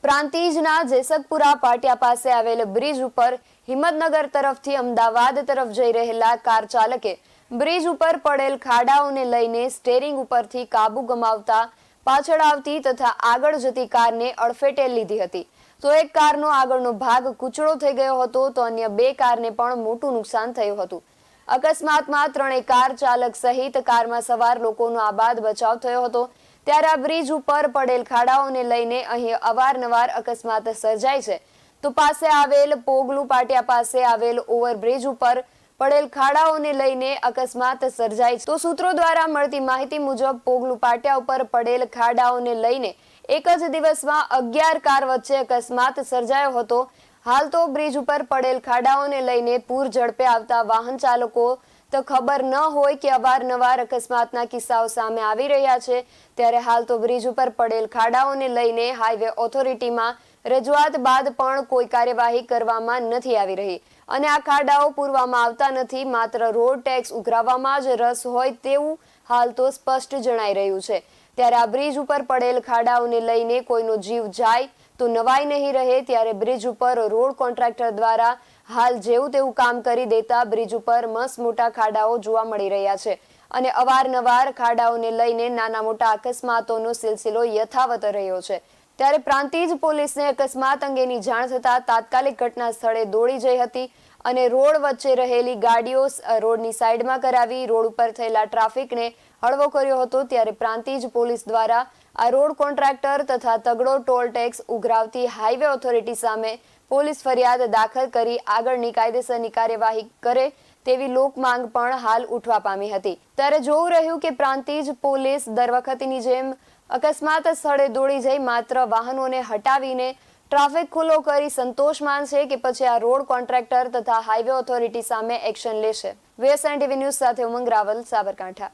પ્રાંતિજના જેસકપુરા પાટિયા પાસે આવેલ બ્રિજ ઉપર હિંમતનગર તરફથી અમદાવાદ તરફ જઈ રહેલા કાર ચાલકે બ્રિજ ઉપર પડેલ ખાડાઓને લઈને સ્ટેરિંગ ઉપરથી કાબુ ગુમાવતા પાછળ આવતી તથા આગળ જતી કારને અડફેટે લીધી હતી. તો એક કારનો આગળનો ભાગ કૂચડો થઈ ગયો હતો તો અન્ય બે કારને પણ મોટું નુકસાન થયું હતું. અકસ્માતમાં ત્રણેય કાર ચાલક સહિત કારમાં સવાર લોકોનો આબાદ બચાવ થયો હતો. ત્યારે આ બ્રિજ ઉપર પડેલ ખાડાઓને લઈને અહીં અવારનવાર અકસ્માત સર્જાય છે. તો પાસે આવેલ પોગલુ પાટિયા પાસે આવેલ ઓવરબ્રિજ ઉપર પડેલ ખાડાઓને લઈને અકસ્માત સર્જાય છે. તો સૂત્રો દ્વારા મળતી માહિતી મુજબ પોગલુ પાટિયા ઉપર પડેલ ખાડાઓને લઈને એક જ દિવસમાં 11 કાર વચ્ચે અકસ્માત સર્જાયો હતો. હાલ તો બ્રિજ ઉપર પડેલ ખાડાઓને લઈને પૂર ઝડપે આવતા વાહન ચાલકો તો ખબર ન હોય કે અવારનવાર અકસ્માતના કિસ્સાઓ સામે આવી રહ્યા છે. ત્યારે હાલ તો બ્રિજ ઉપર પડેલ ખાડાઓને લઈને હાઈવે ઓથોરિટીમાં રજૂઆત બાદ પણ કોઈ કાર્યવાહી કરવામાં નથી આવી રહી અને આ ખાડાઓ પૂરવામાં આવતા નથી. માત્ર રોડ ટેક્સ ઉઘરાવવામાં જ રસ હોય તેવું હાલ તો સ્પષ્ટ જણાઈ રહ્યું છે. ત્યારે આ બ્રિજ ઉપર પડેલ ખાડાઓને લઈને કોઈનો જીવ જાય તો નવાઈ નહીં રહે. ત્યારે બ્રિજ ઉપર રોડ કોન્ટ્રાક્ટર દ્વારા હાલ જેવું તેવું કામ કરી દેતા બ્રિજ ઉપર મસ્ત મોટા ખાડાઓ જોવા મળી રહ્યા છે અને અવારનવાર ખાડાઓને લઈને નાના મોટા અકસ્માતોનો સિલસિલો યથાવત રહ્યો છે. ત્યારે પ્રાંતિજ પોલીસને અકસ્માત અંગેની જાણ થતાં તાત્કાલિક ઘટના સ્થળે દોડી જઈ હતી અને રોડ વચ્ચે રહેલી ગાડીઓ રોડની સાઈડમાં કરાવી રોડ ઉપર થયેલા ટ્રાફિકને હળવો કર્યો હતો. ત્યારે પ્રાંતિજ પોલીસ દ્વારા આ રોડ કોન્ટ્રાક્ટર તથા તગડો ટોલ ટેક્સ ઉઘરાવતી હાઈવે ઓથોરિટી સામે પોલીસ ફરિયાદ દાખલ કરી આગળની કાયદેસરની કાર્યવાહી કરે તેવી લોક માંગ પણ હાલ ઉઠવા પામી હતી. ત્યારે જોવું રહ્યું કે પ્રાંતિજ પોલીસ દર વખતની જેમ અકસ્માત સ્થળે દોડી જઈ માત્ર વાહનોને હટાવીને ટ્રાફિક ખુલ્લો કરી સંતોષ માનશે કે પછી આ રોડ કોન્ટ્રાક્ટર તથા હાઈવે ઓથોરિટી સામે એક્શન લેશે. VSN TV ન્યૂઝ સાથે ઉમંગ રાવલ, સાબરકાંઠા.